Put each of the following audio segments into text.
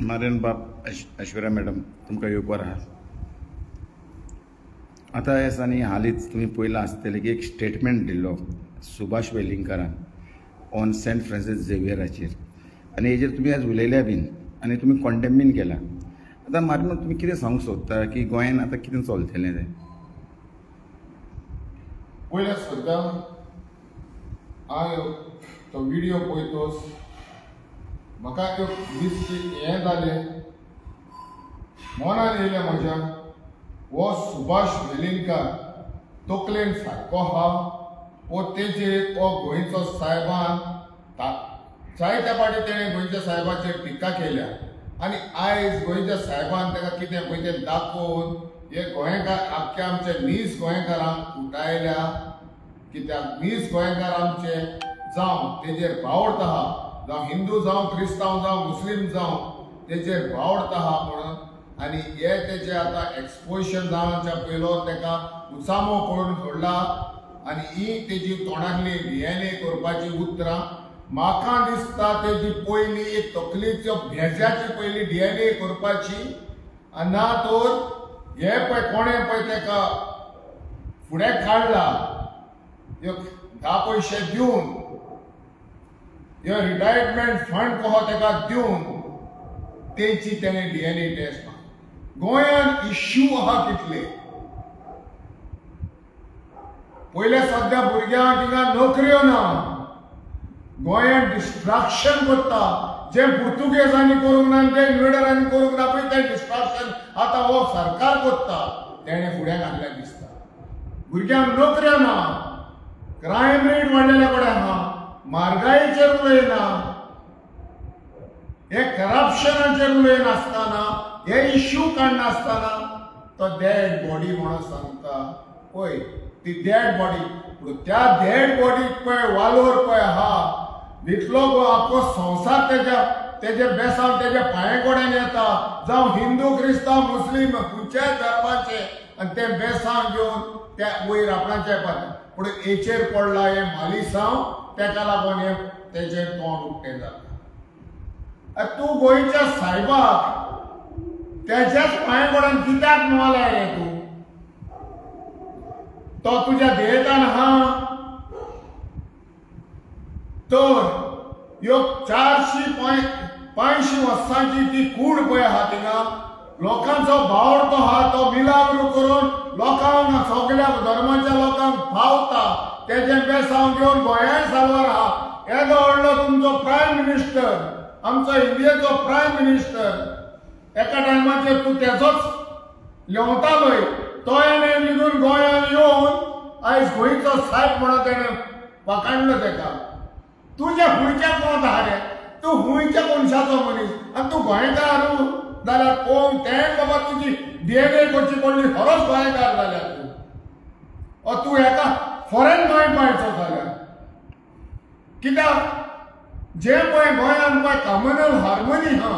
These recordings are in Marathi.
नारायण बाब ऐश्वर्या मॅडम तुमकां येवपार आहा. आतां हे दिसांनी हालींच तुमी पळयलां आसतलें की एक स्टेटमेंट दिल्लो सुभाष वेलिंगकरान ऑन सेंट फ्रांसीस झेवियराचेर, आनी हेजेर तुमी आज उलयल्या बीन आनी तुमी कॉन्डेम बीन केला. आतां मारून तुमी कितें सांगूंक सोदता की गोंयान आतां कितें चलतलें तें? पयल्या सद्दां हांव तो व्हिडियो पळयतोच म्हाका एक दीस हें जालें, मनान येयलें म्हज्या, हो सुभाष वेलिंगकर तकलेन सारको आहा वो तेजेर हो गोंयचो साहेबान जायत्या फाटी तेणें गोंयच्या साहेबाचेर टिका केल्या आनी आयज गोंयच्या साहेबान ताका कितें पळय तें दाखोवन हे गोंयकार आख्ख्या आमचे नीज गोंयकारांक फुटायल्या. कित्याक नीज गोंयकार आमचे जावं तेजेर भावड आहा, जावं हिंदू जावं क्रिस्तांव जावं मुस्लीम जावं तेजेर भावड आहा म्हणून, आनी हे तेजे आतां एक्सपोजिशन जावच्या पयलो तेका उचामो करून सोडला आनी ही तेजी तोंडांतली DNA करपाची उतरां म्हाका दिसता तेजी पयली एक तकलेच्यो भेज्याची पयली DNA करपाची, आनी ना तर हे पळय कोणें पळय तेका फुडें काडला एक 10 पयशे दिवन, ह्यो रिटायरमेंट फंड कहो तेका दिवन तेची तेणें DNA टेस्ट गोंयान इश्यू आहा कितले. पयले सद्या भुरग्यांक हिंगा नोकऱ्यो ना, गोंयान डिस्ट्रॅक्शन करता, जे पुर्तुगेजांनी करूंक ना ते इन्वेडरांनी करूंक ना पळय तें डिस्ट्रॅक्शन आतां हो सरकार करता, तेणें फुडें घातल्या दिसता. भुरग्यांक नोकऱ्यो ना, क्रायम रेट वाडलेल्या कडेन आहा, म्हारगायेचेर उलयना, हे करप्शनाचेर उलयनासतना, हे इश्यू काडनासतना तो डेड बॉडी म्हणून सांगता पळय ती डेड बॉडी. पूण त्या डेड बॉडीक पळय वालोर पळय आहा, इतलो गो आख्खो संवसार तेजे बेसांव तेजे पांये कडेन येता, जावं हिंदू क्रिस्तांव मुस्लीम खंयच्याय धर्माचे, आनी ते बेसांव घेवन त्या वयर आपणाचे येतात. पूण हेचेर पडला हे मालिसांव, तेका लागून हे तेजेर तोंड उक्तें जाता. तूं गोंयच्या साहेबाक तेच्याच पांये कडेन कित्याक मोलाय रे तूं? तो तुज्या देयतान आहा तर ह्यो 485 वर्सांची ती कूड पळय आहा थिंगा, लोकांचो भावड तो आहा तो मिलाग्रू करून लोकांक सगळ्या धर्माच्या लोकांक फावता, तेजे बेसांव घेवन गोंयाय सारवार आहा. येदो व्हडलो तुमचो प्रायम मिनिस्टर, आमचो इंडियेचो प्रायम मिनिस्टर, एका टायमाचेर तूं तेजोच लेवतालोय, तो येणें निघून गोंयान येवन आयज गोंयचो साहेब म्हणून तेणें वाकाणलो तेका. तुज्या हुंयच्या कोण आहा रे? तूं हुंयच्या कोणशाचो मनीस आनी तूं गोंयकार जाल्यार कोण तें बाबा तुजी DNA करची पडली खरोच गोंयकार जाल्यार तूं, तूं हेका फॉरेन गोंयचो जाल्यार कित्याक जे पळय गोंयान पळय कम्युनल हार्मोनी आहा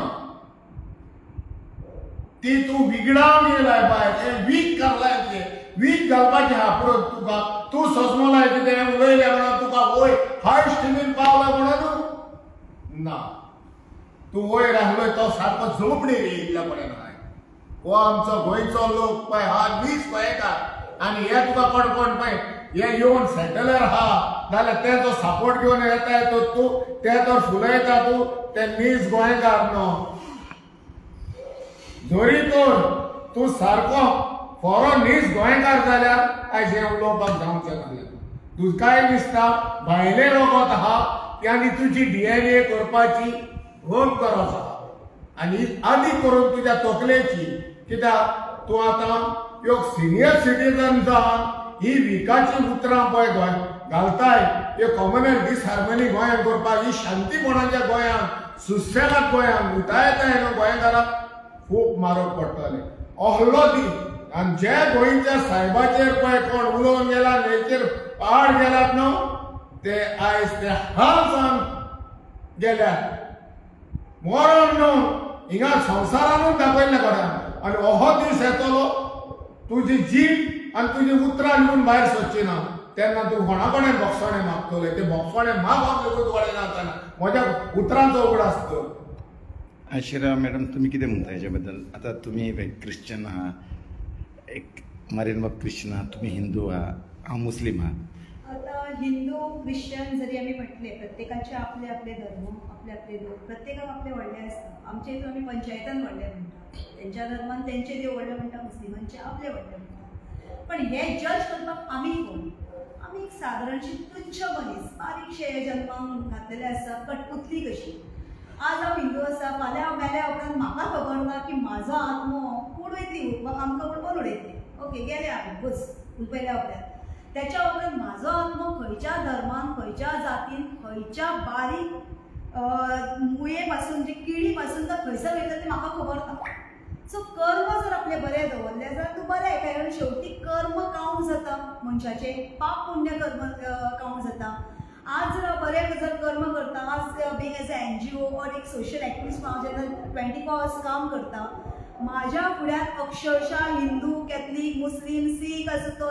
ती तूं विगडावन येयलाय बाय, तें वीक करलाय, वीक घालपाचें आहा. पूण तुका तूं सजमलाय कितें उलयलें म्हणून तुका वयर हाय स्टिमीन पावला म्हणून ना, तूं वयर आहलोय तो सारको झोपडे येयल्ल्या कडेन आहाय. हो आमचो गोंयचो लोक पळय हा नीज गोंयकार, आनी हे तुका कोण पळय हे येवन सेटलर आहा जाल्यार तेचो सपोर्ट घेवन येताय तो तूं ते तर फुलयता तूं ते नीज गोंयकार न्हू. जोरी तर तूं सारको फॉरो नीज गोंयकार जाल्यार आयज हें उलोवपाक जावचें नासलें. तुकाय दिसता भायले लोक आहा त्यांनी तुजी DNA करपाची खूब गरज आहा, आनी आदी करून तुज्या तकलेची, कित्याक तूं आतां एक सिनियर सिटीजन जावन ही विकाची उतरां पळय घालताय, हे कम्युनल डिसहार्मनी गोंयान करपाक, ही शांतीपणाच्या गोंयान, सुसेगाद गोंयान उठायताय न्हू गोंयकाराक खूब म्हारग पडटलें. अहलो दी आनी जे गोंयच्या साहेबाचेर पळय कोण उलोवन गेला, हेचेर पाड गेल्यात न्हू, ते आयज ते हाल गेल्यात मरण न्हू, हिंगा संवसारानूच दाखयल्ल्या कडेन. आनी अहो दीस येतलो तुजी जीब आनी तुजी उतरां लिहून भायर सरची ना, तेन्ना तूं कोणा कडेन बोगसणे मागतले, ते बोगसणे मागप लेगीत वडे नासतना म्हज्या उतरांचो उगडास कर. आशिरा मॅडम, तुम्ही कितें म्हणता हेच्या बद्दल? आता तुम्ही क्रिश्चन आहात, एक मरेन बाब क्रिश्चन आहात, तुम्ही हिंदू आहात, हांव मुस्लीम आहात. आता हिंदू क्रिश्चन जरी आम्ही म्हटले, प्रत्येकाचे आपले आपले धर्म, आपले आपले लोक, प्रत्येकाक आपले व्हडले असतात. आमच्या इथून आम्ही पंचायतान व्हडले म्हणटा, त्यांच्या धर्मान त्यांचे देव व्हडले म्हणटा, मुस्लिमांचे आपले व्हडले म्हणटा. पण हे जज करपाक आमी कोण? आमी एक सादारणशी तुच्छ मनीस, बारीकशे जन्माक घातलेले आसा, कटपुतली कशी. आज हांव हिंदू आसा, फाल्यां हांव मेल्या उपरांत म्हाका खबर ना की म्हाजो आत्मो कूड वयतली, आमकां कोण उडयतली. ओके, गेले आमी बस उलपयल्या उपरांत. त्याच्या उपरांत म्हाजो आत्मो खंयच्या धर्मान, खंयच्या जातीन, खंयच्या बारीक मुये पासून, जे किडी पासून तर खंयसर वयता तें म्हाका खबर ना. सो कर्म जर आपले बरे दवरले जाल्यार तूं बरें. कारण शेवटी कर्म काउंट जाता मनशाचे, पाप पुण्य कर्म काउंट जाता. आज जर हांव बरें जर कर्म करता, आज बींग एज अ NGO और एक सोशल एक्टिविस्ट हांव जेन्ना 24 hours काम करता, माझ्या फुड्यान अक्षरशः हिंदू, कॅथलीक, मुस्लीम, सीख आसूं तो,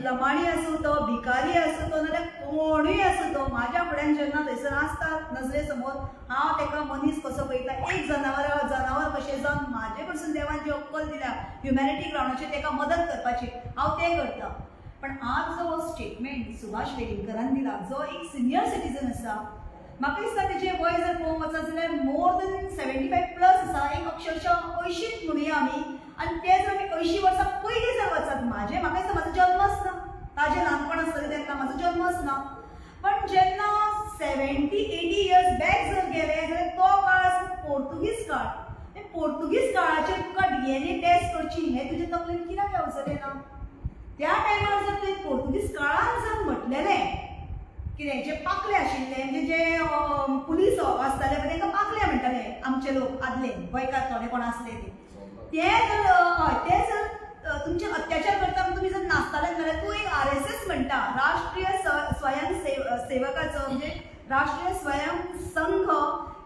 लमाणी आसूं तो, भिकारी आसूं तो, नाल्यार कोणूय आसूं तो, म्हाज्या फुड्यान जेन्ना थंयसर आसता नजरे समोर, हांव ताका मनीस कसो पळयता, एक जनावर कशें जावन म्हाजे कडसून देवान जी अक्कल दिल्या ह्युमॅनिटी ग्राउंडाचेर ताका मदत करपाची, हांव तें करता. पण आज जो स्टेटमेंट सुभाष वेलिंगकरान दिला, जो एक सिनियर सिटीजन आसा, म्हाका दिसता तेजें वय जर पळोवंक वचत जाल्यार मोर दॅन 75+ आसा. एक अक्षरशः 80 म्हणुया आमी, आनी ते जर आमी 80 वर्सां पयलीं जर वचत, म्हाका दिसता म्हाजो जल्मच ना, ताजें ल्हानपण आसतलें तेन्ना म्हाजो जल्मच ना. पण जेन्ना 70-80 years बॅक जर गेले जाल्यार तो काळ आसा पोर्तुगीज काळ. पोर्तुगीज काळाचेर तुका DNA टेस्ट करची हें तुजे तकलेन कित्याक येवचलें ना? त्या टायमार जर तुवें पोर्तुगीज काळान जर म्हटलेलें कितें, जे पाकले आशिल्ले, म्हणजे जे पुलीस आसताले पळय तांकां पाकले म्हणटाले आमचे लोक आदले गोंयकार थोडे कोण आसले ते जर तुमचे अत्याचार करता तुमी जर नासताले जाल्यार तूं एक RSS म्हणटा, राष्ट्रीय स्वयंसेवकाचो, म्हणजे राष्ट्रीय स्वयं संघ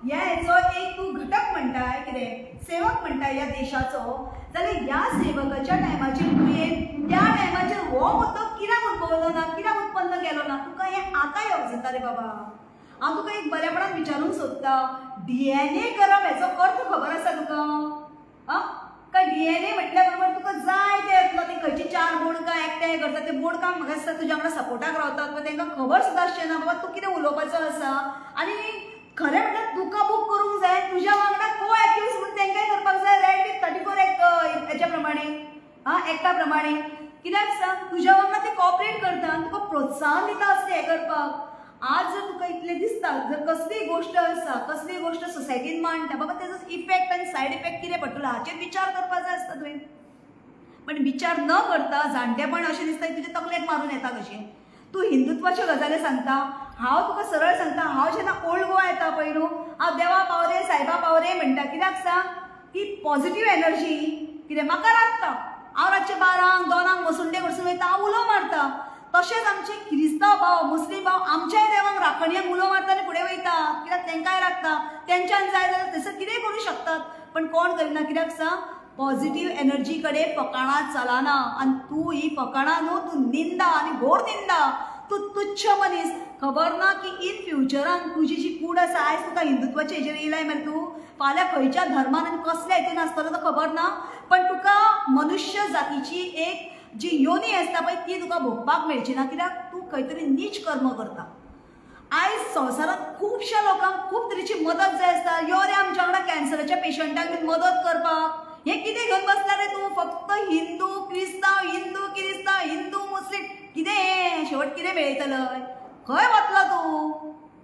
ह्या एक तूं घटक म्हणटाय, कितें सेवक म्हणटाय ह्या देशाचो, जाल्यार ह्या सेवकाच्या टायमाचेर तुवें त्या टायमाचेर हो मुद्दो कित्याक उद्भवलो ना, कित्याक उत्पन्न केलो ना? तुका हें आतां येवजता रे बाबा. हांव तुका एक बरेपणान विचारूंक सोदता, DNA करप हेचो अर्थ खबर आसा तुका? काय DNA म्हटल्या बरोबर तुका जाय ते येतलो, ते खंयची 4 बोडकां एकठांय करता, ते बोडकांक म्हाका दिसता तुज्या वांगडा सपोर्टाक रावतात, पण तांकां खबर सुद्दां आसचें ना बाबा तूं कितें उलोवपाचो आसा. आनी खरें म्हटल्यार तुका बूक करूंक जाय, तुज्या वांगडा को एक्यूज म्हणून तांकांय करपाक जाय, रेड विथ 34 हेच्या प्रमाणे, एक्टा प्रमाणे. कित्याक सांग, तुज्या वांगडा ते कॉपरेट करता आनी तुका प्रोत्साहन दिता असलें हें करपाक. आज जर तुका इतलें दिसता, जर कसलीय गोश्ट आसा, कसलीय गोश्ट सोसायटीन मांडटा, बाबा तेजो इफेक्ट आनी सायड इफेक्ट कितें पडटलो हाचेर विचार करपाक जाय आसता तुवें. पण विचार न करता जाणटेपण अशें दिसता की तुज्या तकलेक मारून येता कशें. तूं हिंदुत्वाच्यो गजाली सांगता, हांव तुका सरळ सांगता, हांव जेन्ना ओल्ड गोवा येता पळय न्हू, हांव देवा पावरे सायबा पावरे म्हणटा. कित्याक सांग, ती पॉझिटीव एनर्जी कितें म्हाका लागता. हांव रातचे 12 2 मसुंडे कडसून वयता, हांव उलो मारता. तशेंच आमचे क्रिस्तांव भाव, मुस्लीम भाव आमच्याय देवाक राखणियांक उलो मारता आनी फुडें वयता. कित्याक तांकांय लागता, तेंच्यान जाय जाल्यार थंयसर कितेंय करूं शकतात. पण कोण करिना. कित्याक सांग, पॉझिटीव एनर्जी कडेन फकाणां चलना. आनी तूं ही फकाणां न्हू, तूं निंदा आनी घोर निंदा. तूं तुच्छ मनीस. खबर ना की इन फ्युचरान तुजी जी कूड आसा, आयज तुका हिंदुत्वाचे हेजेर येयलाय मरे तूं, फाल्यां खंयच्या धर्मान आनी कसल्या हितून आसतलो तो खबर ना. पण तुका मनुष्य जातीची एक जी योनी आसता पळय ती तुका भोगपाक मेळची ना. कित्याक तूं खंय तरी नीच कर्म करता. आयज संवसारांत खुबश्या लोकांक खूब तरेची मदत जाय आसता. यो रे आमच्या वांगडा कॅन्सराच्या पेशंटांक बीन मदत करपाक. हें कितें घेवन बसला रे तूं? फक्त हिंदू क्रिस्तांव, हिंदू क्रिस्तांव, हिंदू मुस्लीम, कितें हें? शेवट कितें मेळयतलो? खंय वतलो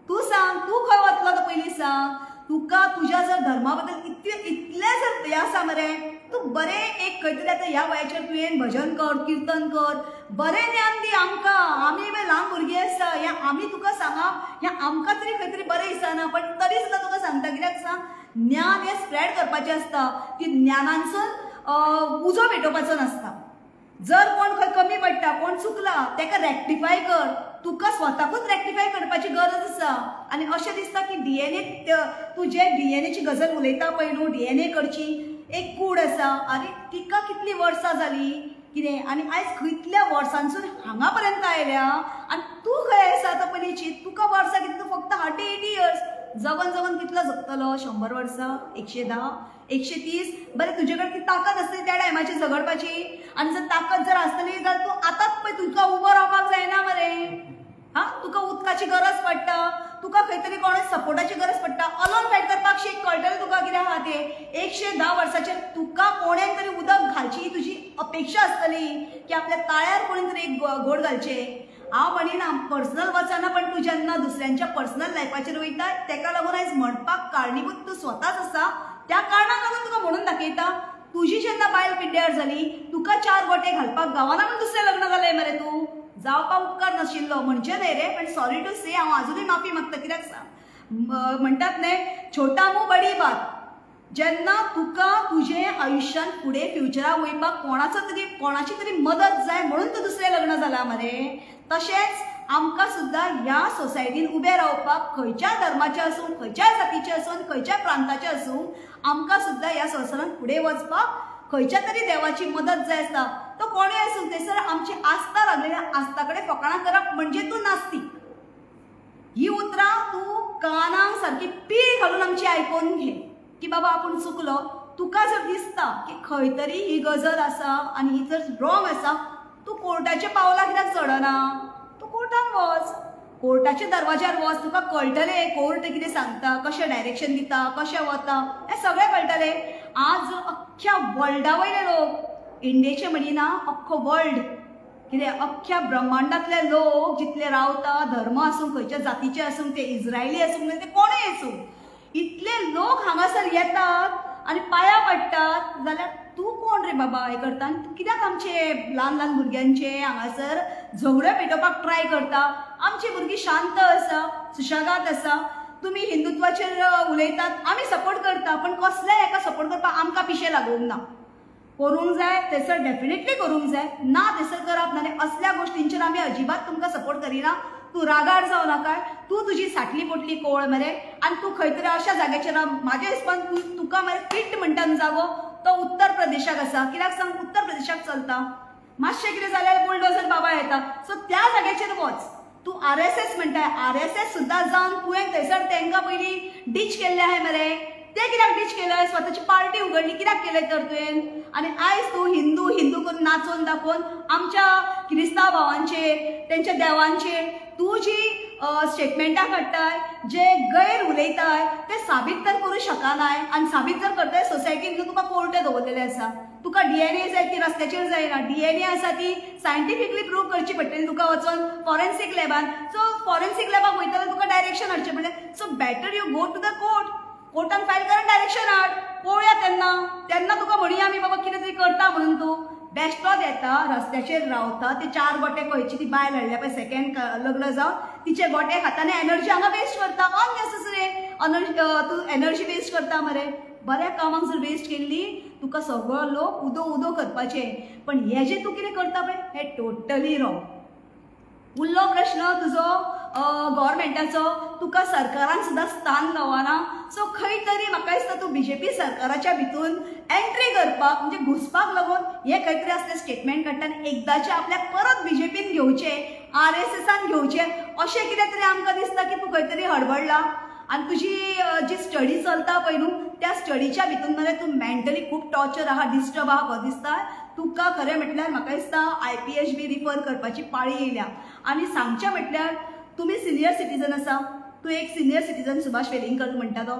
तूं सांग, तूं खंय वतलो तो पयलीं सांग. तुका तुज्या जर धर्मा बद्दल इतलें जर हें आसा मरे, तूं बरें एक खंय तरी आतां ह्या वयाचेर तुवें भजन कर, कीर्तन कर, बरें ज्ञान दी आमकां. आमी ल्हान भुरगीं आसा, हें आमी तुका सांगा, हें आमकां तरी खंय तरी बरें दिसना. पण तरी सुद्दां तुका सांगता. कित्याक सांग, ज्ञान हें स्प्रेड करपाचें आसता. ती ज्ञानांसून उजो पेटोवपाचो नासता. जर कोण खंय कमी पडटा, कोण चुकला, ताका रेक्टिफाय कर. तुका स्वताकूच रेक्टिफाय करपाची गरज आसा. आनी अशें दिसता की DNA, तूं जे DNAची गजाल उलयता पळय न्हू, DNA कडची एक कूड आसा. आरे तिका कितलीं वर्सां जालीं कितें, आनी आयज कितल्या वर्सांसून हांगा पर्यंत आयल्या. आनी तूं खंय आसा आतां पयलीं चिंत, तुका वर्सां कितें, तूं फक्त 80 years. जगन जगन कितलो जगतलो 100 वर्सां 110 130 बरें तुजे कडेन ती ताकद आसतली त्या टायमाची झगडपाची आनी जर ताकद जर आसतली जाल्यार तूं आतांच पळय तुका उबो रावपाक जायना मरे हा तुका उदकाची गरज पडटा तुका खंय तरी कोणा सपोर्टाची गरज पडटा अलोन फायट करपाक शीक कळटलें तुका कितें आहा तें 110 वर्साचेर तुका कोणेन तरी उदक घालची ही तुजी अपेक्षा आसतली की आपल्या ताळ्यार कोणी तरी एक गोड घालचे हांव म्हणिना पर्सनल वचना पण तूं जेन्ना दुसऱ्यांच्या पर्सनल लायफाचेर वयता तेका लागून आयज म्हणपाक कारणीभूत तूं स्वताच आसा त्या कारणाक लागून तुका म्हणून दाखयता तुजी जेन्ना बायल पिड्ड्यार जाली तुका 4 गोटे घालपाक गावाना पण दुसरें लग्न जालें मरे तूं जावपाक उपकार नाशिल्लो म्हणजे न्हय रे पण सॉरी टू से हांव आजुनूय माफी मागता कित्याक सांग म्हणटात न्हय छोटा मुंह बडी बात जेन्ना तुका तुजें आयुश्यान फुडें फ्युचराक वयपाक कोणाची तरी मदत जाय म्हणून तूं दुसरें लग्न जालां मरे तशेंच आमकां सुद्दां ह्या सोसायटीन उबें रावपाक खंयच्या धर्माचें आसूं खंयच्याय जातीचें आसूं खंयच्याय प्रांताचें आसूं आमकां सुद्दां ह्या संवसारांत फुडें वचपाक खंयच्या तरी देवाची मदत जाय आसता तो कोणूय आसूं थंयसर आमची आस्था लागलेल्या आस्था कडेन फकाणां करप म्हणजे तूं नास्तीक ही उतरां तूं कानाक सारकी पीळ घालून आमची आयकून घे की बाबा आपूण चुकलो तुका जर दिसता की खंय तरी ही गजल आसा आनी ही जर रॉंग आसा तूं कोर्टाच्या पावलां कित्याक चडना तूं कोर्टान वच कोर्टाच्या दरवाज्यार वच तुका कळटलें कोर्ट कितें सांगता कशें डायरेक्शन दिता कशें वता हें सगळें कळटलें आज अख्ख्या वर्ल्डा वयले लोक इंडियेचे म्हणिना अख्खो वर्ल्ड कितें अख्ख्या ब्रह्मांडातले लोक जितले रावता धर्म आसूं खंयच्या जातीचे आसूं ते इस्रायली आसूं ते कोणूय आसूं इतले लोक हांगासर येतात आनी पांयां पडटात जाल्यार तूं कोण रे बाबा हें करता आनी कित्याक आमचे ल्हान ल्हान भुरग्यांचे हांगासर झगड्यो पेटोवपाक ट्राय करता आमची भुरगीं शांत आसा सुशेगाद आसा तुमी हिंदुत्वाचेर उलयतात आमी सपोर्ट करता पण कसलेय हेका सपोर्ट करपाक आमकां पिशे लागूंक ना करूंक जाय थंयसर डेफिनेटली करूंक जाय ना थंयसर करप ना असल्या गोश्टींचेर आमी अजिबात तुमकां सपोर्ट करिना तूं रागार जावं नाका तूं तुजी साठली पोटली कोळ मरे आनी तूं खंय तरी अशा जाग्याचेर म्हाज्या हिसपान तुका मरे फिट म्हणटा जागो तो उत्तर प्रदेशाक आसा कित्याक सांग उत्तर प्रदेशाक चलता मातशें कितें जाल्यार बुलडोजर बाबा येता सो त्या जाग्याचेर वच तूं RSS म्हणटाय RSS सुद्दां जावन तुवें थंयसर तांकां पयलीं डीच केल्लें आहाय मरे ते कित्याक डीच केलें स्वताची पार्टी उगडली कित्याक केलें तर तुवें आनी आयज तूं हिंदू हिंदू करून नाचोवन दाखोवन आमच्या क्रिस्तांव भावांचेर तेंच्या देवांचेर तूं जी स्टेटमेंटां काडटाय जे गैर उलयताय ते साबीत तर करूं शकनाय आनी साबीत जर करताय सोसायटीन तुका कोर्ट दवरलेले आसा तुका DNA जाय ती रस्त्याचेर जायना DNA आसा ती सायंटिफिकली प्रूव करची पडटली तुका वचोन फॉरेन्सीक लॅबान सो फॉरेन्सीक लॅबाक वयता जाल्यार तुका डायरेक्शन हाडचें पडलें so better you go to the कोर्टान फायल कर डायरेक्शन हाड पळोवया तेन्ना तुका म्हणया आमी बाबा कितें तरी करता म्हणून तूं बेश्टोच येता रस्त्याचेर रावता ते 4 गोटे खंयची ती बायल हाडल्या पळय सेकंड लग्न जावन तिचे गोटे खाता आनी एनर्जी हांगा वेस्ट करता अननेसेसरी तूं एनर्जी वेस्ट करता मरे बऱ्या कामाक जर वेस्ट केल्ली तुका सगळो लोक उदो उदो करपाचे पण हे जे तूं कितें करता पळय हे टोटली रॉंग उरलो प्रश्न तुजो गव्हर्मेंटाचो तुका सरकारान सुद्दां स्थान गावना सो खंय तरी म्हाका दिसता तूं BJP सरकाराच्या भितून एंट्री करपाक म्हणजे घुसपाक लागून हे खंय तरी असले स्टेटमेंट काडटा आनी एकदाचे आपल्याक परत BJPन घेवचे RSSन घेवचे अशें कितें तरी आमकां दिसता की तूं खंय तरी हडबडला आनी तुजी जी स्टडी चलता पळय न्हू त्या स्टडीच्या भितून मरे तूं मेंटली खूब टॉर्चर आहा डिस्टर्ब आहा कसो दिसता तुका खरें म्हटल्यार म्हाका दिसता IPHB रिफर करपाची पाळी येयल्या आनी सांगचें म्हटल्यार तुमी सिनियर सिटीजन आसा तूं एक सिनियर सिटीजन सुभाष वेलिंगकर म्हणटा तो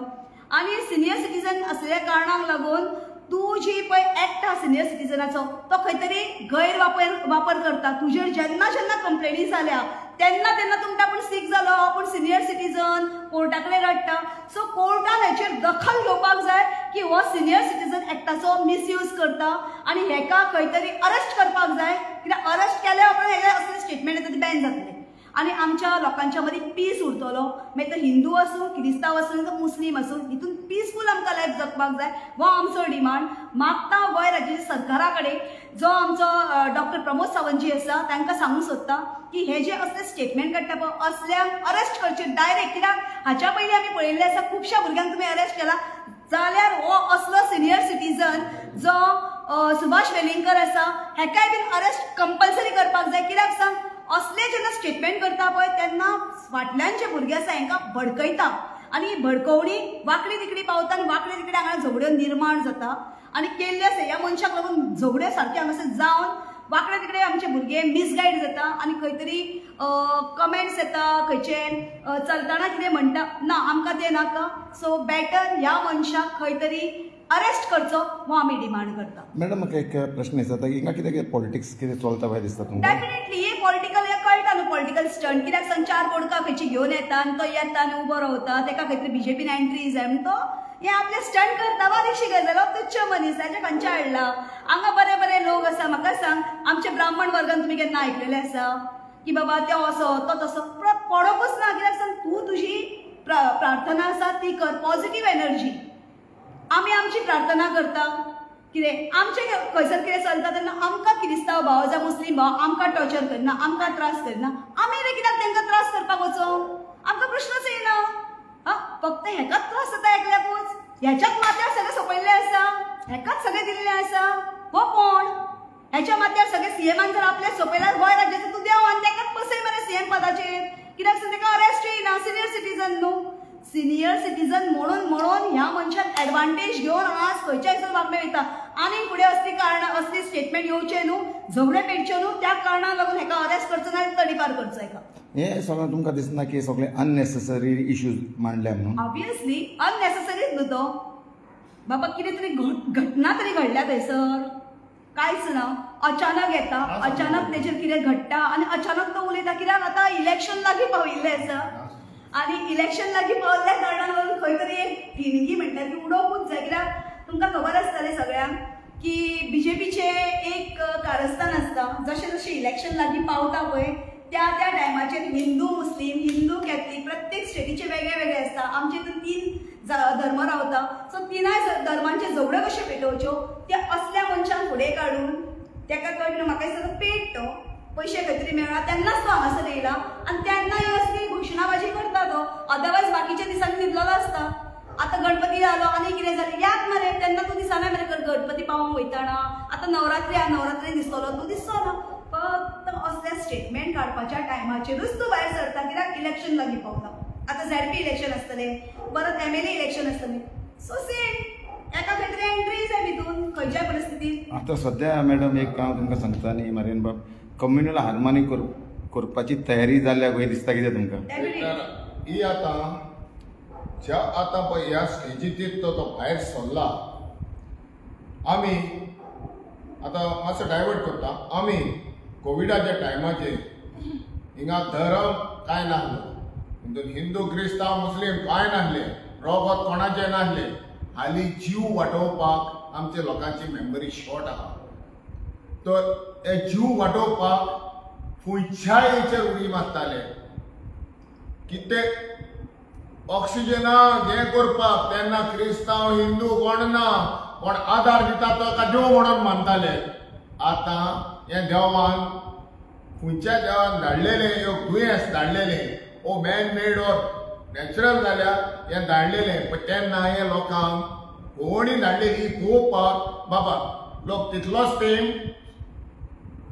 आनी सिनियर सिटीजन आसलेल्या कारणाक लागून तूं जी पळय एक्ट आहा सिनियर सिटीजनाचो तो खंय तरी गैरवापर करता तुजेर जेन्ना जेन्ना कंप्लेनी जाल्या तेन्ना तुमकां आपूण सीक जालो आपूण सिनियर सिटीजन कोर्टा कडेन रडटा सो कोर्टान हेचेर दखल घेवपाक जाय की हो सिनियर सिटीजन एक्टाचो मिसयूज करता आनी हेका खंय तरी अरेस्ट करपाक जाय कित्याक अरेस्ट केल्यार आपण हेजे असले स्टेटमेंट येता ती बॅन जातले आनी आमच्या लोकांच्या मदीं पीस उरतलो मागीर तो हिंदू आसूं क्रिस्तांव आसूं तो मुस्लीम आसूं हितून पीसफूल आमकां लायफ जगपाक जाय हो आमचो डिमांड मागता गोंय राज्याच्या सरकारा कडेन जो आमचो डॉक्टर प्रमोद सावंतजी आसा तांकां सांगूंक सोदता की हे जे असले स्टेटमेंट काडटा पळय असल्यांक अरेस्ट करचे डायरेक्ट कित्याक हाच्या पयलीं आमी पळयल्लें आसा खुबश्या भुरग्यांक तुमी अरेस्ट केला जाल्यार हो असलो सिनियर सिटीजन जो सुभाष वेलिंगकर आसा हेकाय बीन अरेस्ट कंपल्सरी करपाक जाय कित्याक सांग असले जेन्ना स्टेटमेंट करता पळय तेन्ना फाटल्यान जे भुरगे आसा हांकां भडकयता आनी भडकवणी वांकडी तिकडी पावता आनी वांकडी तिकडी हांगा झगड्यो निर्माण जाता आनी केल्ले आसा ह्या मनशाक लागून झगड्यो सारके हांगासर जावन वांकडे तिकडे आमचे भुरगे मिसगायड जाता आनी खंय तरी कमेंट्स येता खंयचे चलतना कितें म्हणटा ना आमकां तें नाका. सो बेटर ह्या मनशाक खंय तरी अरेस्ट करचो हो आमी डिमांड करता. मॅडम म्हाका एक प्रश्न विचारता हिंगा कितें पॉलिटिक्स कितें चलता काय दिसता तुमकां? डेफिनेटली हे पॉलिटिकल हे कळटा न्हू पॉलिटिकल स्टंट कित्याक सांग 4 बोडका खंयची घेवन येता आनी तो येता आनी उबो रावता तेका खंय तरी बीजेपीन एंट्री जाय आनी तो हे आपले स्टंट करता बारीकशी गजाल तुच्छ मनीस ताचे खंयच्या हाडला. हांगा बरे बरे लोक आसा म्हाका सांग आमच्या ब्राह्मण वर्गान तुमी केन्ना आयकलेले आसा की बाबा तो असो तो तसो पडोकूच ना कित्याक सांग तूं तुजी प्रार्थना आसा ती कर पॉझिटीव एनर्जी. आमी आमची प्रार्थना करता कितें आमचे खंयसर कितें चलता तेन्ना आमकां क्रिस्तांव भाव जावं मुस्लीम भाव आमकां टॉर्चर करना आमकां त्रास करना आमी रे कित्याक तांकां त्रास करपाक वचो आमकां प्रश्नच येना. फक्त हेकाच त्रास जाता एकल्याकूच ह्याच्याच माथ्यार सगळें सोपयल्लें आसा हेकाच सगळें दिल्लें आसा हो कोण ह्याच्या माथ्यार सगळें सीएमान जर आपले सोपयल्यार गोंय राज्याचो तूं देव आनी ताकाच बसय मरे सीएम पदाचेर कित्याक ताका अरेस्ट येयना सिनियर सिटीजन न्हू. सिनियर सिटीजन म्हणून ह्या मनशाक एडवांटेज घेवन आज खंयच्या दिसांनी वांकडे वयता आनी फुडें असली स्टेटमेंट येवचे न्हू झगडे पेटचे न्हू त्या कारणाक लागून हेका अरेस्ट करचो ना तडीपार करचो हेका. हे सगळें तुमकां दिसना की सगळे अननेसेसरी इश्यूज मांडल्या म्हणून? ऑब्वियसली अननेसेसरीच न्हू तो बाबा कितें तरी घटना तरी घडल्या थंयसर कांयच ना अचानक येता अचानक तेचेर कितें घडटा आनी अचानक तो उलयता कित्याक आतां इलेक्शन लागीं पाविल्लें आसा आनी इलेक्शन लागीं पावल्ल्या कारणान लागून खंय तरी एक थिणगी म्हणटा ती उडोवपूच जाय. कित्याक तुमकां खबर आसतलें सगळ्यांक की बीजेपीचे एक कारस्थान आसता जशें जशें इलेक्शन लागीं पावता पळय त्या त्या टायमाचेर हिंदू मुस्लीम हिंदू कॅथलीक प्रत्येक स्टेटीचे वेगळे वेगळे आसता. आमचे हितून 3 धर्म रावता सो तिनाय धर्मांचे झगड्यो कशे पेटोवच्यो त्या असल्या मनशांक फुडें काडून ताका कळना म्हाका दिसता पेट तो पयशे खंय तरी मेळ्ळा तेन्नाच तो हांगासर येयला आनी तेन्ना ह्यो असली घोशणाबाजी करता तो अदरवायज बाकीच्या दिसांनी न्हिदलेलो आसता. आतां गणपती जालो आनी कितें जालें याद मरे तेन्ना तूं दिसना मरे गणपती पावोंक वयताना आतां नवरात्री दिसतलो तूं दिसचो ना. फक्त असले स्टेटमेंट काडपाच्या टायमाचेरूच तूं भायर सरता कित्याक इलेक्शन लागीं पावता. आतां झॅडपी इलेक्शन आसतलें परत MLA इलेक्शन आसतलें सो सेम एका खंय तरी एंट्री जाय भितून खंयच्याय परिस्थितींत. आतां सद्या मॅडम एक हांव तुमकां सांगता न्ही मारीन बाब कम्युनल हार्मोनी करपाची तयारी जाल्या कशें दिसता कितें तुमकां? ही आतां ज्या आतां पळय ह्या स्टेजीचेर तो भायर सरला आमी आतां मातसो डायवर्ट करता. आमी कोविडाच्या टायमाचेर हिंगा धर्म कांय नासलो हिंदू क्रिस्तांव मुस्लीम कांय नासले रोगोत कोणाचें नासलें. हालीं जीव वाटोवपाक आमच्या लोकांची मेमरी शॉर्ट आहा. तो हे जीव वाटोवपाक खंयच्याय हेचेर उडी मारताले कितें ऑक्सिजना हें करपाक तेन्ना क्रिस्तांव हिंदू कोण ना कोण आदार दिता तो ताका देव म्हणून मानताले. आतां हे देवान खंयच्या देवान धाडलेले एक दुयेंस धाडलेले ओ मॅन मेड ऑर नॅचरल जाल्यार हें धाडलेलें पण तेन्ना हे लोकांक कोणी धाडलेली पळोवपाक बाबा लोक तितलोच टायम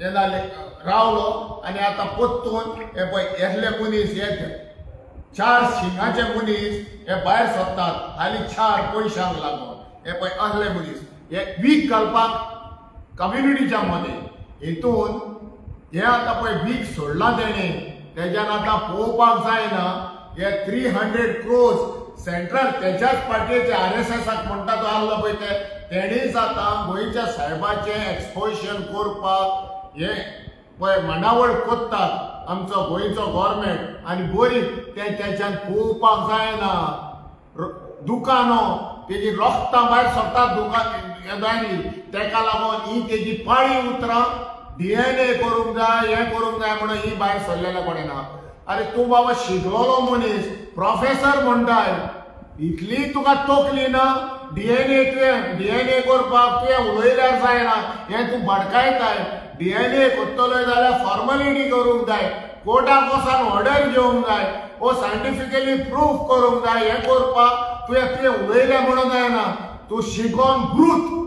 हे जाले रावलो आनी आतां परतून हे पळय येसले मनीस हे 4 शिंगाचे मनीस हे भायर सरतात हालीं 4 पयशांक लागून हे पळय असले मनीस हे वीक घालपाक कम्युनिटीच्या मदें हितून हे आतां पळय वीक सोडलां तेणें तेज्यान आतां पळोवपाक जायना हे 300 crores सेंट्रल तेच्याच पार्टीचे RSSक म्हणटा तो आसलो पळय तेणीच आतां गोंयच्या साहेबाचें एक्सपोजिशन करपाक हे पळय मांडावळ कोत्तात आमचो गोंयचो गव्हर्मेंट आनी बरी ते तेच्यान पळोवपाक जायना. दुकानो तेजी रोखतां भायर सरतात दुकान तेका लागून ही तेजी पाळी उतरां DNA करूंक जाय हें करूंक जाय म्हणून ही भायर सरलेले कोणें ना. अरे तूं बाबा शिकलोलो मनीस प्रोफेसर म्हणटाय इतली तुका तोखली ना DNA करपाक तुवें उलयल्यार जायना हें तूं भडकायताय. DNA करतलो जाल्यार फॉर्मलिटी करूंक जाय कोर्टाक वचून ऑर्डर घेवंक जाय ओ सायंटिफिकली प्रूफ करूंक जाय हें करपाक तुवें उलयलें म्हणून जायना. तूं शिकोन ब्रूथ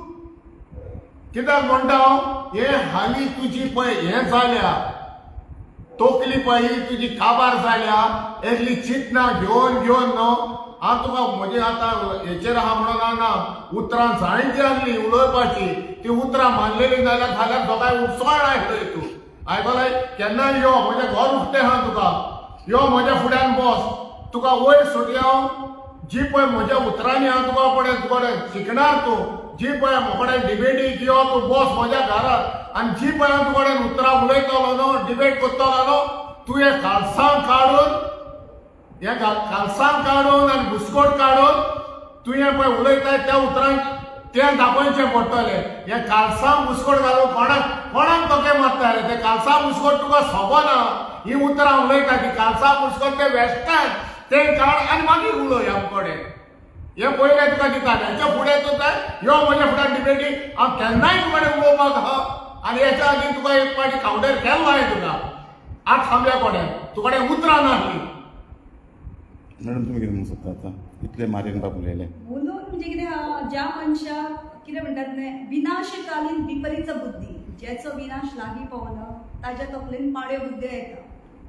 कित्याक म्हणटा हांव हे हालीं तुजी पळय हें जाल्या तोकली पळय तुजी काबार जाल्या एकली चिंतना घेवन घेवन न्हू हांव तुका म्हजे आतां हेचेर आहा म्हणून ना उतरां जाणटी आसली उलोवपाची ती उतरां मानलेली जाल्यार फाल्यां सकाळीं उठसोय आयकलय तूं आयकलय केन्नाय यो म्हजें घर उठतें हा तुका यो म्हज्या फुड्यान बस तुका वयर सुटी हांव जी पळय म्हज्या उतरांनी हांव तुका शिकणार तूं जी पळय म्हजे डिबेटीक यो तूं बस म्हज्या घरांत आनी जी पळय हांव तुका उतरां उलयतलो न्हू डिबेट करतलो न्हू तूं हे कालसांव काडून आनी बुसकोट काडून तुवें पळय उलयताय त्या उतरांक तें दाखोवचें पडटलें हे कालसांव बुसकोट घालून कोणाक तोके मारताले ते कालसांव बुसकोट तुका खबर ना ही उतरां उलयता ती कालसांव बुसकोट ते वेस्टान तें काड आनी मागीर उलय आमकडे हे पयलें तुका दिता हेच्या फुडें तुका यो म्हज्या फुड्यान डिबेटीक हांव केन्नाय तुकडे उलोवपाक आहा आनी हेच्या आदीं तुका एक पाटी कावंटर केल्लो हांवें तुका आठ थांबल्या कोणें तुकडे उतरां नासलीं मॅडम तुम्ही कितें म्हणूंक सोदता आतां इतले मारीन बाब उलयले उलोवन म्हणजे कितें ज्या मनशाक कितें म्हणटात न्हय विनाशकालीन विपरीत बुद्धी जेचो विनाश लागीं पावला ताच्या तकलेन पाड्यो बुद्ध्यो येता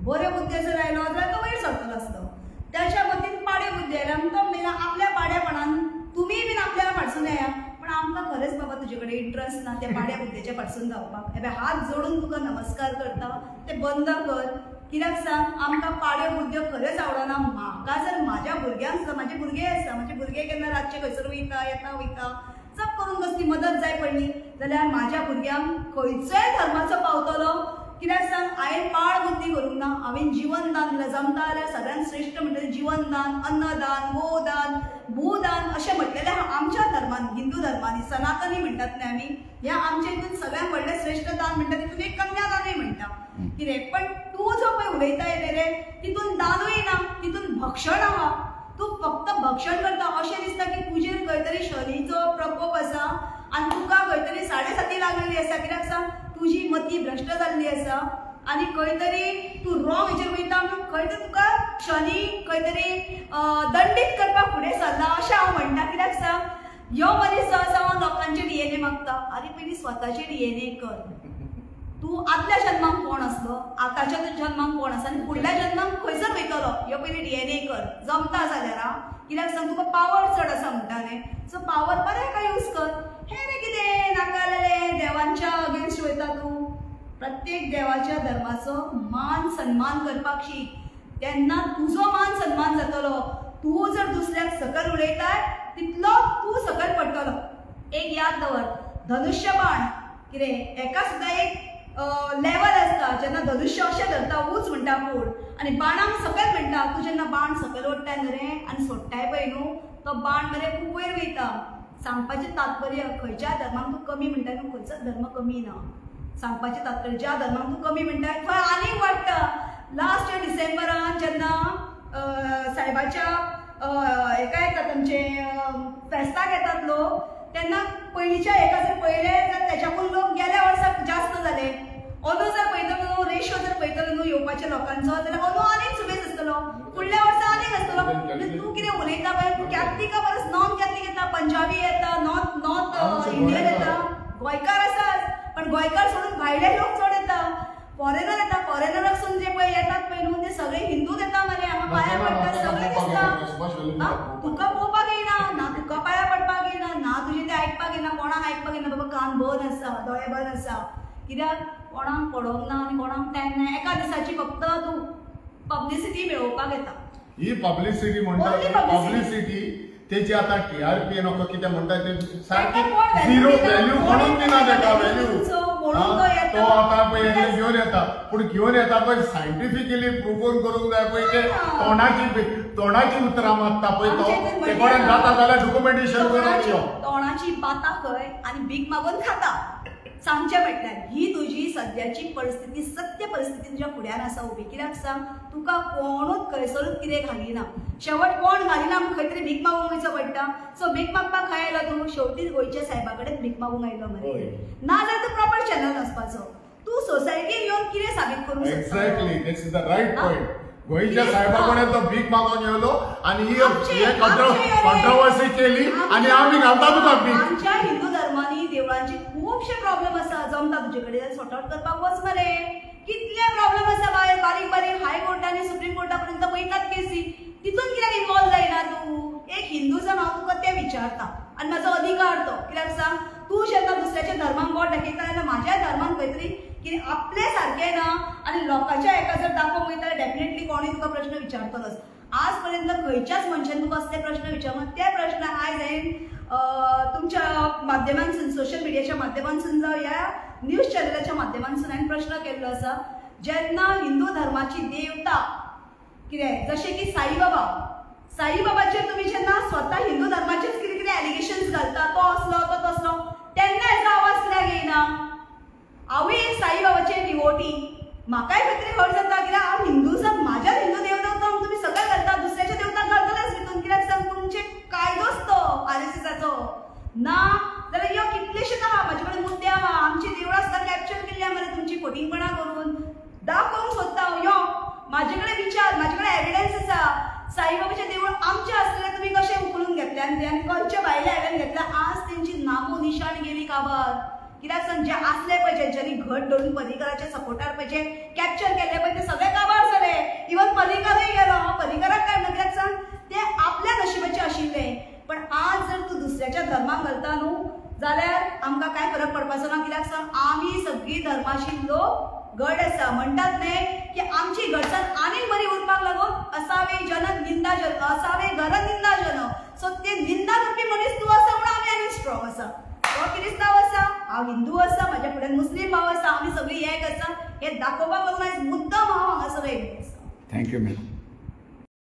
बऱ्यो बुद्ध्यो जर आयलो जाल्यार तो वयर सरतलो आसलो त्याच्या मतीन पाड्यो बुद्धी आयल्या आनी तो म्हणटा आपल्या पाड्यापणान तुमी बीन आपल्याला फाटसून येया पण आमकां खरेंच बाबा तुजे कडेन इंट्रस्ट ना त्या पाड्या बुद्धीच्या फाटसून जावपाक हे हात जोडून तुका नमस्कार करता ते बंद कर कित्याक सांग आमकां पाड्यो बुद्ध्यो खरेंच आवडना म्हाका जर म्हाज्या भुरग्यांक सुद्दां म्हाजे भुरगे आसा म्हजे भुरगे केन्ना रातचे खंयसर वयता येता वयता चप करून कसली मदत जाय पडली जाल्यार म्हाज्या भुरग्यांक खंयचोय धर्माचो पावतलो कित्याक सांग हांवें पाड बुद्धी करूंक ना हांवें जीवनदान दिलें जमता जाल्यार सगळ्यांत श्रेष्ठ म्हणटलें जीवनदान अन्नदान गोदान भूदान अशें म्हटलेलें आमच्या धर्मान हिंदू धर्मांनी सनातनी म्हणटात न्ही आमी ह्या आमच्या हितून सगळ्यांत व्हडलें श्रेष्ठ दान म्हणटा तितून एक कन्यादानूय म्हणटा कितें पण तूं जो पळय उलयता येले रे तितून दानूय ना तितून भक्षण आहा तूं फक्त भक्षण करता अशें दिसता की तुजेर खंय तरी शनीचो प्रकोप आसा आनी तुका खंय तरी 7:30 लागलेली आसा कित्याक सांग तुजी मती भ्रश्ट जाल्ली आसा आनी खंय तरी तूं रॉंग हेचेर वयता खंय तरी तुका शनी खंय तरी दंडीत करपाक फुडें सरला अशें हांव म्हणटा कित्याक सांग ह्यो मनीस जो आसा हो लोकांचे डीएनए मागता आनी पयलीं स्वताचे डीएनए कर तूं आदल्या जन्माक कोण आसलो आतांच्या जन्माक कोण आसा आनी फुडल्या जन्माक खंयसर वयतलो ह्यो पयलीं डीएनए कर जमता जाल्यार कित्याक सांग तुका पावर चड आसा म्हणटाले सो पावर बरें यूज कर हे रे कितें नाका जालें देवांच्या अगेन्स्ट वयता तूं प्रत्येक देवाच्या धर्माचो मान सन्मान करपाक शीक तेन्ना तुजो मान सन्मान जातलो तूं जर दुसऱ्याक सकयल उडयताय तितलो तूं सकयल पडटलो एक याद दवर धनुष्य बाण कितें हेका सुद्दां एक लेवल आसता जेन्ना धनुष्य अशें धरता उंच म्हणटा फूड आनी बाणाक सकयल म्हणटा तूं जेन्ना बाण सकयल ओडटाय न्हू रे आनी सोडटाय पळय न्हू तो बाण मरे खूब वयर वयता सांगपाचें तात्पर्य खंयच्या धर्माक तूं कमी म्हणटा न्हू खंयचोच धर्म कमी ना सांगपाचें तात्पर्य ज्या धर्माक तूं कमी म्हणटाय थंय आनीक वाडटा लास्ट डिसेंबरान जेन्ना सायबाच्या हेका येतात आमचे फेस्ताक येतात लोक तेन्ना पयलींच्या हेका जर पळयलें जाल्यार तेच्याकून लोक गेल्या वर्साक जास्त जाले अंदू जर पळयतलो न्हू रेशो जर पळयतलो न्हू येवपाच्या लोकांचो जाल्यार अंदू आनीक सुबेज आसतलो फुडल्या वर्सा आनीक आसतलो म्हणजे तूं कितें उलयता पळय तूं कॅथलिका परस नॉन कॅथलिक येता पंजाबी येता नॉर्थ इंडियन येता गोंयकार आसात पण गोंयकार सोडून भायले लोक चड येता फॉरेनर येता फॉरेनराकसून जे पळय येतात पळय न्हू ते सगळे हिंदूच येता मरे हांगा पांया पडटा सगळे दिसता तुका पळोवपाक येयना ना तुका पांया पडपाक येयना ना तुजें तें आयकपाक येयना कोणाक आयकपाक येयना बाबा कान बंद आसा दोळे बंद आसा कित्याक कोणाक पडोवंक ना आनी कोणाक टायम ना एका दिसाची फक्त तूं पब्लिसिटी मेळोवपाक येता ही पब्लिसिटी म्हणटा पब्लिसिटी तेची आतां TRP नको कितें म्हणटा ते सारकी झिरो व्हॅल्यू म्हणून दिना तेका व्हॅल्यू तो आतां पळय घेवन येता पूण घेवन येता पळय सायंटिफिकली प्रूव्ह करूंक जाय पळय ते तोंडाची उतरां मारता पळय तो ते कोणें जाता जाल्यार डॉक्युमेंटेशन करून यो तोंडाची बातां खंय आनी भीक मागून खाता सांगचें म्हटल्यार ही तुजी सद्याची परिस्थिती सत्य परिस्थिती तुज्या फुड्यान आसा उबी कित्याक सांग तुका कोणूच खंयसरूच कितें घालिना शेवट कोण घालिना खंय तरी भीक मागूंक वयचो पडटा सो भीक मागपाक खंय आयलो तूं शेवटी गोंयच्या सायबा कडेन भीक मागूंक आयलो मरे ना जाल्यार तूं प्रॉपर चॅनल आसपाचो तू सोसायटीन येवन कितें साबीत करूंक शकता exactly that's the right point गोंयच्या सायबा कडेन तो भीक मागून येयलो आनी ही कॉन्ट्रोवर्सी केली आनी आमी घालता तुका भीक आमच्या हिंदू धर्मांनी देवळांची खूब खुबशे प्रॉब्लेम आसा जमता तुजे कडेन सॉर्ट आउट करपाक वच मरे कितले प्रॉब्लेम आसा भायर बारीक बारीक हायकोर्ट आनी सुप्रीम कोर्टा पर्यंत वयतात केसी तितून कित्याक इन्वॉल्व जायना तूं एक हिंदू जावन हांव तुका तें विचारता आनी म्हाजो अधिकार तो कित्याक सांग तूं जेन्ना दुसऱ्याच्या धर्माक बोट दाखयता तेन्ना म्हाज्या धर्मान खंय तरी कितें आपले सारकें ना आनी लोकांच्या एका जर दाखोवंक वयता डेफिनेटली कोणूय तुका प्रश्न विचारतलोच आज पर्यंत खंयच्याच मनशान तुका असले प्रश्न विचारना ते प्रश्न आयज हांवें तुमच्या माध्यमांतसून सोशल मिडियाच्या माध्यमांतसून जावं ह्या न्यूज चॅनलाच्या माध्यमांतसून हांवें प्रश्न केल्लो आसा जेन्ना हिंदू धर्माची देवता कितें जशें की साईबाबाचेर तुमी जेन्ना स्वता हिंदू धर्माचेच कितें कितें एलिगेशन्स घालता तो असलो तो तसलो तेन्ना हेजो आवाज कित्याक येयना हांवूय एक साईबाबाचें डिवोटी म्हाकाय खंय तरी हर्ट जाता कित्याक हांव हिंदूजाक म्हाज्या हिंदू देवता तुमी सगळे घालता दुसऱ्याच्या देवताक घालतलेच भितून कित्याक सांग तुमचे कायदोच तो RSSाचो ना जाल्यार ह्यो कितलेशेच आहा म्हाजे कडेन मुद्दे आहा आमची देवळां सुद्दां कॅप्चर केल्ली मरे तुमची फटिंगपणां करून दाखोवंक सोदता हांव यो म्हाजे कडेन विचार म्हाजे कडेन एविडन्स आसा साईबाबाचें देवूळ आमचें आसलें तुमी कशें उखलून घेतलें आनी ते खंयचे भायले हाडून घेतल्या आज तेंची नामो निशाण गेली काबार कित्याक सांग जे आसले पळय जेंच्यांनी घट धरून पर्रीकराचे सपोर्टार पळय जे कॅप्चर केले पळय ते सगळे काबार जाले इवन पर्रीकरूय गेलो पर्रीकराक काय ना कित्याक सांग ते आपल्या नशिबाचे आशिल्ले पण आज जर तूं दुसऱ्याच्या धर्माक घालता न्हू जाल्यार आमकां कांय फरक पडपाचो ना कित्याक सांग आमी सगळीं धर्माची लोक घट आसा म्हणटात न्ही की आमची घटसाण आनीक बरी उरपाक लागून असावे जन निंदा जन असावे घर निंदा जन सो ते निंदा करपी मनीस तूं आसा म्हणून आमी आनीक स्ट्रॉंग आसा तो क्रिस्तांव आसा हांव हिंदू आसा म्हाज्या फुड्यान मुस्लीम भाव आसा आमी सगळीं एक आसा हें दाखोवपाक लागून आयज मुद्दम हांव हांगासर येयल्लें आसा थँक्यू मॅडम